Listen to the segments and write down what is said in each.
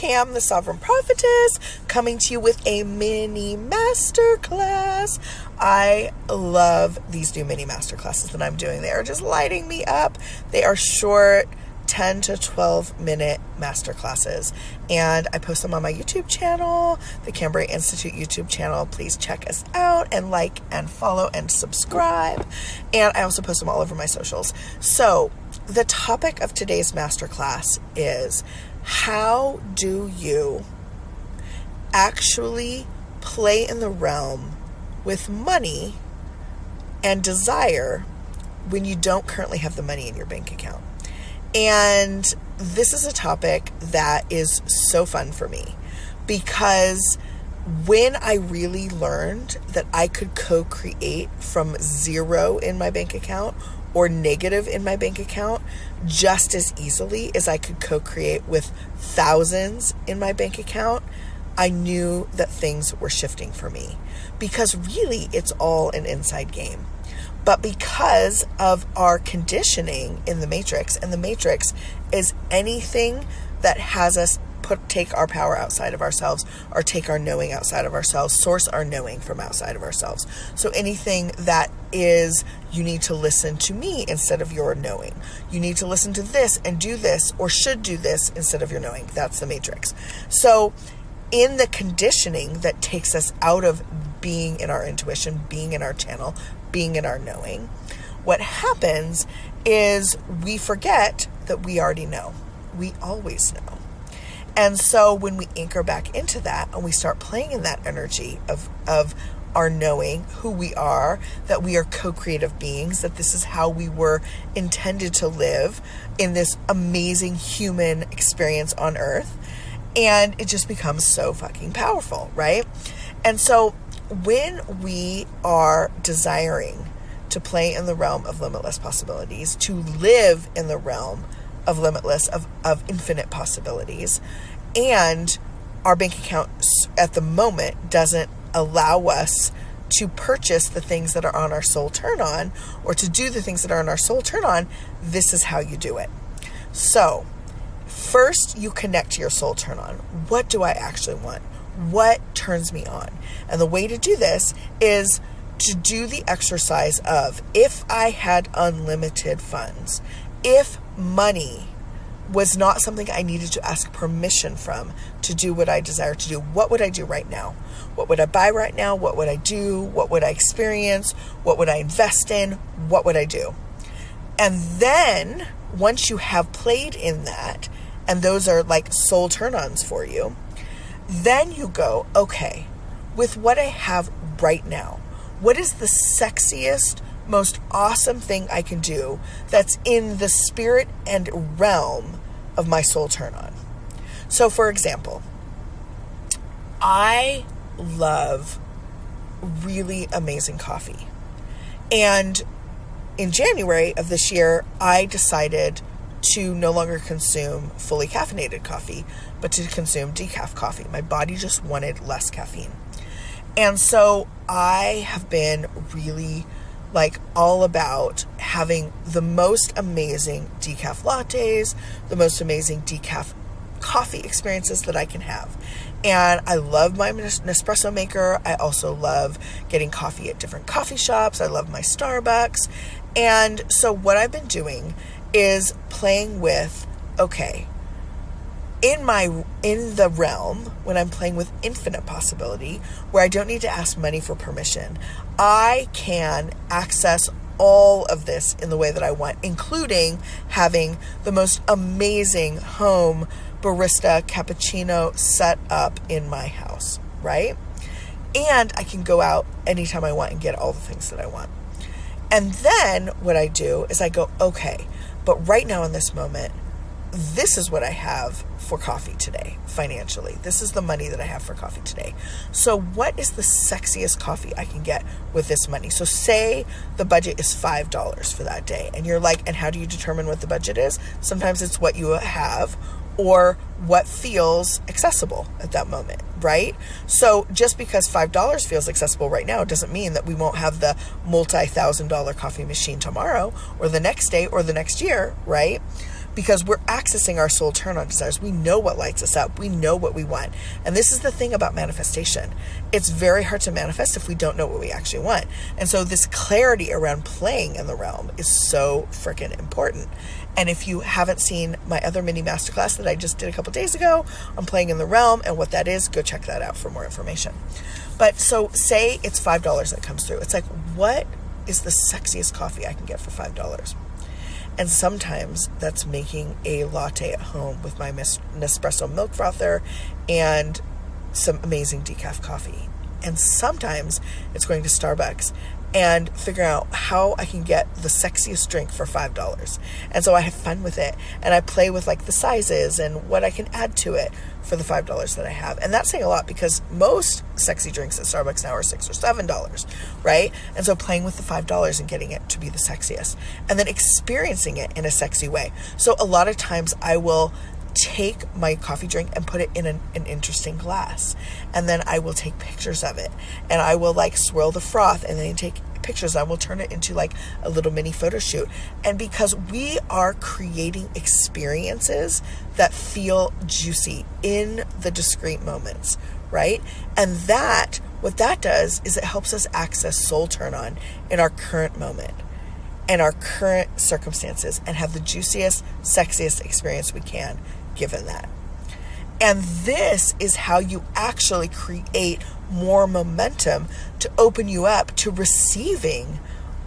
Cam, the Sovereign Prophetess, coming to you with a mini masterclass. I love these new mini masterclasses that I'm doing. They are just lighting me up. They are short, 10 to 12 minute masterclasses, and I post them on my YouTube channel, the Cambria Institute YouTube channel. Please check us out and like and follow and subscribe. And I also post them all over my socials. So the topic of today's masterclass is, how do you actually play in the realm with money and desire when you don't currently have the money in your bank account? And this is a topic that is so fun for me, because when I really learned that I could co-create from zero in my bank account or negative in my bank account just as easily as I could co-create with thousands in my bank account, I knew that things were shifting for me, because really it's all an inside game. But because of our conditioning in the Matrix, and the Matrix is anything that has us take our power outside of ourselves, or take our knowing outside of ourselves, source our knowing from outside of ourselves. So anything that is, you need to listen to me instead of your knowing. You need to listen to this and do this, or should do this instead of your knowing. That's the Matrix. So in the conditioning that takes us out of being in our intuition, being in our channel, being in our knowing, what happens is we forget that we already know. We always know. And so when we anchor back into that and we start playing in that energy of our knowing who we are, that we are co-creative beings, that this is how we were intended to live in this amazing human experience on earth, and it just becomes so fucking powerful, right? And so when we are desiring to play in the realm of limitless possibilities, to live in the realm of limitless, of infinite possibilities, and our bank account at the moment doesn't allow us to purchase the things that are on our soul turn on, or to do the things that are on our soul turn on, this is how you do it. So first you connect to your soul turn on. What do I actually want? What turns me on? And the way to do this is to do the exercise of, if I had unlimited funds, if money was not something I needed to ask permission from to do what I desire to do, what would I do right now? What would I buy right now? What would I do? What would I experience? What would I invest in? What would I do? And then once you have played in that, and those are like soul turn-ons for you, then you go, okay, with what I have right now, what is the sexiest, most awesome thing I can do that's in the spirit and realm of my soul turn on? So for example, I love really amazing coffee. And in January of this year, I decided to no longer consume fully caffeinated coffee, but to consume decaf coffee. My body just wanted less caffeine. And so I have been really all about having the most amazing decaf lattes, the most amazing decaf coffee experiences that I can have. And I love my Nespresso maker. I also love getting coffee at different coffee shops. I love my Starbucks. And so what I've been doing is playing with, okay, in the realm, when I'm playing with infinite possibility, where I don't need to ask money for permission, I can access all of this in the way that I want, including having the most amazing home barista cappuccino set up in my house, right? And I can go out anytime I want and get all the things that I want. And then what I do is I go, okay, but right now in this moment, this is what I have for coffee today, financially. This is the money that I have for coffee today. So what is the sexiest coffee I can get with this money? So say the budget is $5 for that day. And you're like, and how do you determine what the budget is? Sometimes it's what you have or what feels accessible at that moment, right? So just because $5 feels accessible right now doesn't mean that we won't have the multi-$1,000 coffee machine tomorrow or the next day or the next year, right? because we're accessing our soul turn on desires. We know what lights us up. We know what we want. And this is the thing about manifestation. It's very hard to manifest if we don't know what we actually want. And so this clarity around playing in the realm is so freaking important. And if you haven't seen my other mini masterclass that I just did a couple days ago on playing in the realm and what that is, go check that out for more information. But so say it's $5 that comes through. It's like, what is the sexiest coffee I can get for $5? And sometimes that's making a latte at home with my Nespresso milk frother and some amazing decaf coffee. And sometimes it's going to Starbucks and figuring out how I can get the sexiest drink for $5. And so I have fun with it. And I play with like the sizes and what I can add to it for the $5 that I have. And that's saying a lot because most sexy drinks at Starbucks now are $6 or $7, right? And so playing with the $5 and getting it to be the sexiest and then experiencing it in a sexy way. So a lot of times I will take my coffee drink and put it in an interesting glass, and then I will take pictures of it, and I will like swirl the froth and then take pictures. I will turn it into like a little mini photo shoot. And because we are creating experiences that feel juicy in the discrete moments, right? And that, what that does is it helps us access soul turn on in our current moment and our current circumstances and have the juiciest, sexiest experience we can given that. And this is how you actually create more momentum to open you up to receiving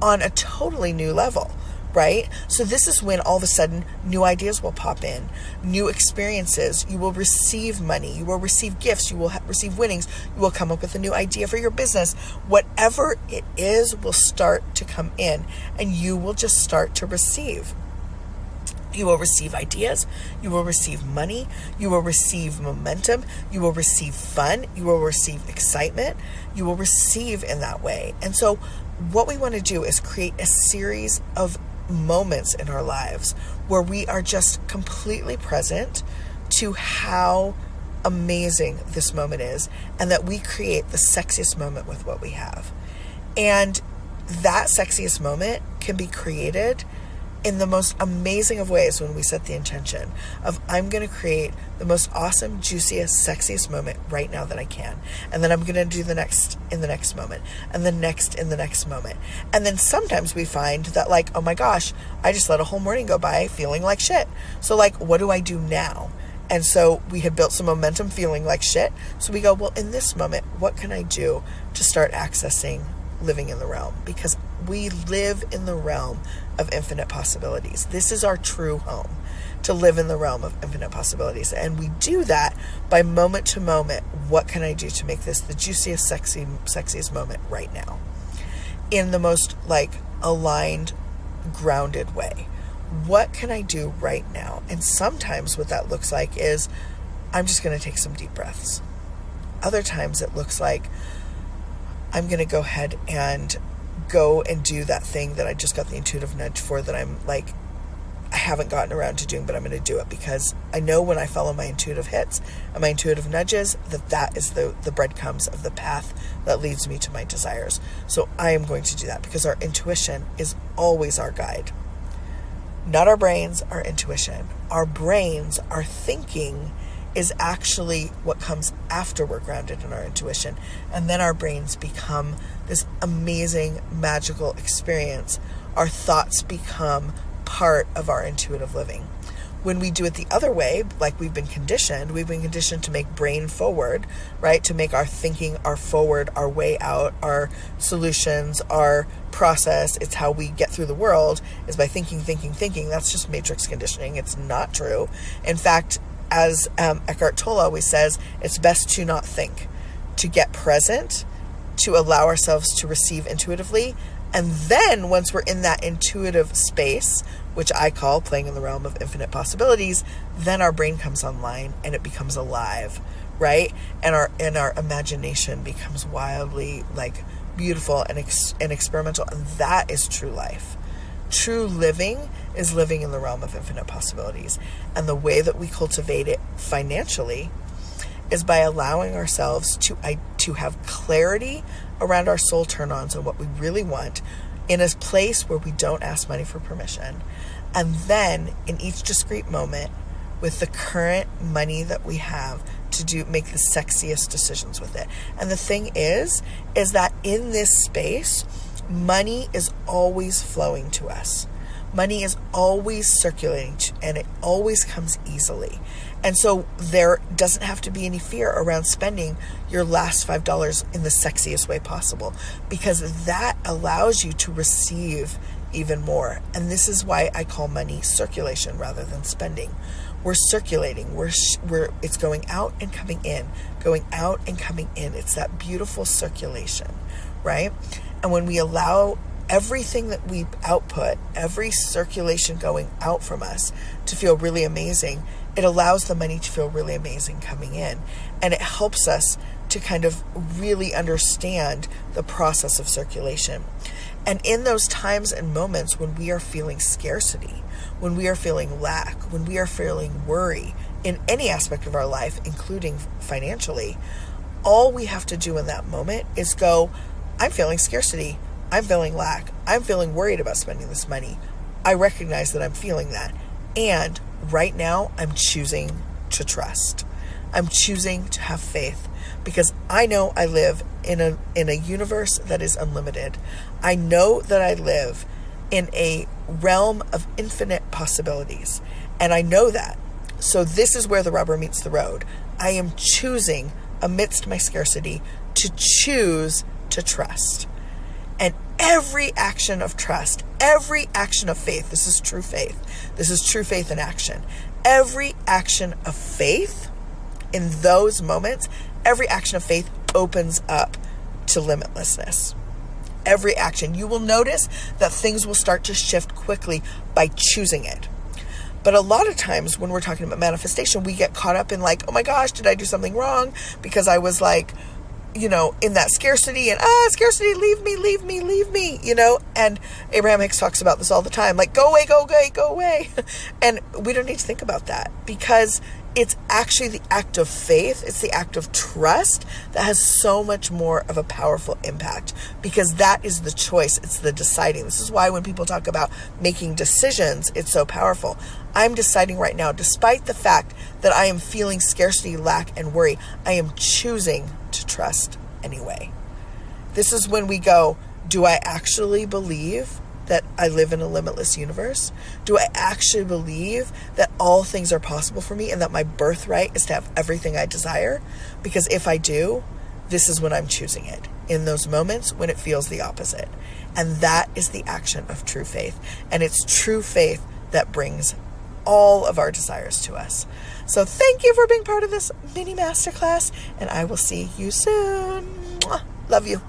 on a totally new level, right? So this is when all of a sudden new ideas will pop in, new experiences, you will receive money, you will receive gifts, you will receive winnings, you will come up with a new idea for your business. Whatever it is will start to come in and you will just start to receive. You will receive ideas, you will receive money, you will receive momentum, you will receive fun, you will receive excitement, you will receive in that way. And so what we want to do is create a series of moments in our lives where we are just completely present to how amazing this moment is and that we create the sexiest moment with what we have. And that sexiest moment can be created in the most amazing of ways when we set the intention of I'm going to create the most awesome, juiciest, sexiest moment right now that I can. And then I'm going to do the next in the next moment and the next in the next moment. And then sometimes we find that like, oh my gosh, I just let a whole morning go by feeling like shit. So like, what do I do now? And so we had built some momentum feeling like shit. So we go, well, in this moment, what can I do to start accessing living in the realm? Because we live in the realm of infinite possibilities. This is our true home, to live in the realm of infinite possibilities. And we do that by moment to moment. What can I do to make this the juiciest, sexiest moment right now? In the most like aligned, grounded way. What can I do right now? And sometimes what that looks like is I'm just going to take some deep breaths. Other times it looks like I'm going to go ahead and go and do that thing that I just got the intuitive nudge for that I'm like, I haven't gotten around to doing, but I'm going to do it because I know when I follow my intuitive hits and my intuitive nudges that is the breadcrumbs of the path that leads me to my desires. So I am going to do that because our intuition is always our guide. Not our brains, our intuition. Our brains, our thinking is actually what comes after we're grounded in our intuition. And then our brains become this amazing, magical experience. Our thoughts become part of our intuitive living. When we do it the other way, like we've been conditioned to make brain forward, right? To make our thinking our forward, our way out, our solutions, our process. It's how we get through the world is by thinking. That's just matrix conditioning. It's not true. In fact, as Eckhart Tolle always says, it's best to not think, to get present, to allow ourselves to receive intuitively. And then once we're in that intuitive space, which I call playing in the realm of infinite possibilities, then our brain comes online and it becomes alive, right? And our imagination becomes wildly like beautiful and experimental. And that is true life. True living is living in the realm of infinite possibilities. And the way that we cultivate it financially is by allowing ourselves to have clarity around our soul turn-ons and what we really want in a place where we don't ask money for permission, And then in each discrete moment, with the current money that we have, to make the sexiest decisions with it. And the thing is that in this space, money is always flowing to us. Money is always circulating, and it always comes easily. And so there doesn't have to be any fear around spending your last $5 in the sexiest way possible, because that allows you to receive even more. And this is why I call money circulation rather than spending. We're circulating. It's going out and coming in, going out and coming in. It's that beautiful circulation, right? And when we allow everything that we output, every circulation going out from us to feel really amazing, it allows the money to feel really amazing coming in. And it helps us to kind of really understand the process of circulation. And in those times and moments when we are feeling scarcity, when we are feeling lack, when we are feeling worry in any aspect of our life, including financially, all we have to do in that moment is go, I'm feeling scarcity. I'm feeling lack. I'm feeling worried about spending this money. I recognize that I'm feeling that. And right now, I'm choosing to trust. I'm choosing to have faith, because I know I live in a universe that is unlimited. I know that I live in a realm of infinite possibilities. And I know that. So this is where the rubber meets the road. I am choosing, amidst my scarcity, to choose to trust. And every action of trust, every action of faith, this is true faith. This is true faith in action. Every action of faith in those moments, every action of faith opens up to limitlessness. Every action. You will notice that things will start to shift quickly by choosing it. But a lot of times when we're talking about manifestation, we get caught up in like, oh my gosh, did I do something wrong? Because I was like, in that scarcity and, scarcity, leave me, and Abraham Hicks talks about this all the time, like, go away. And we don't need to think about that, because it's actually the act of faith. It's the act of trust that has so much more of a powerful impact, because that is the choice. It's the deciding. This is why when people talk about making decisions, it's so powerful. I'm deciding right now, despite the fact that I am feeling scarcity, lack, and worry, I am choosing to trust anyway. This is when we go, do I actually believe that I live in a limitless universe? Do I actually believe that all things are possible for me and that my birthright is to have everything I desire? Because if I do, this is when I'm choosing it, in those moments when it feels the opposite. And that is the action of true faith. And it's true faith that brings all of our desires to us. So thank you for being part of this mini masterclass, and I will see you soon. Mwah. Love you.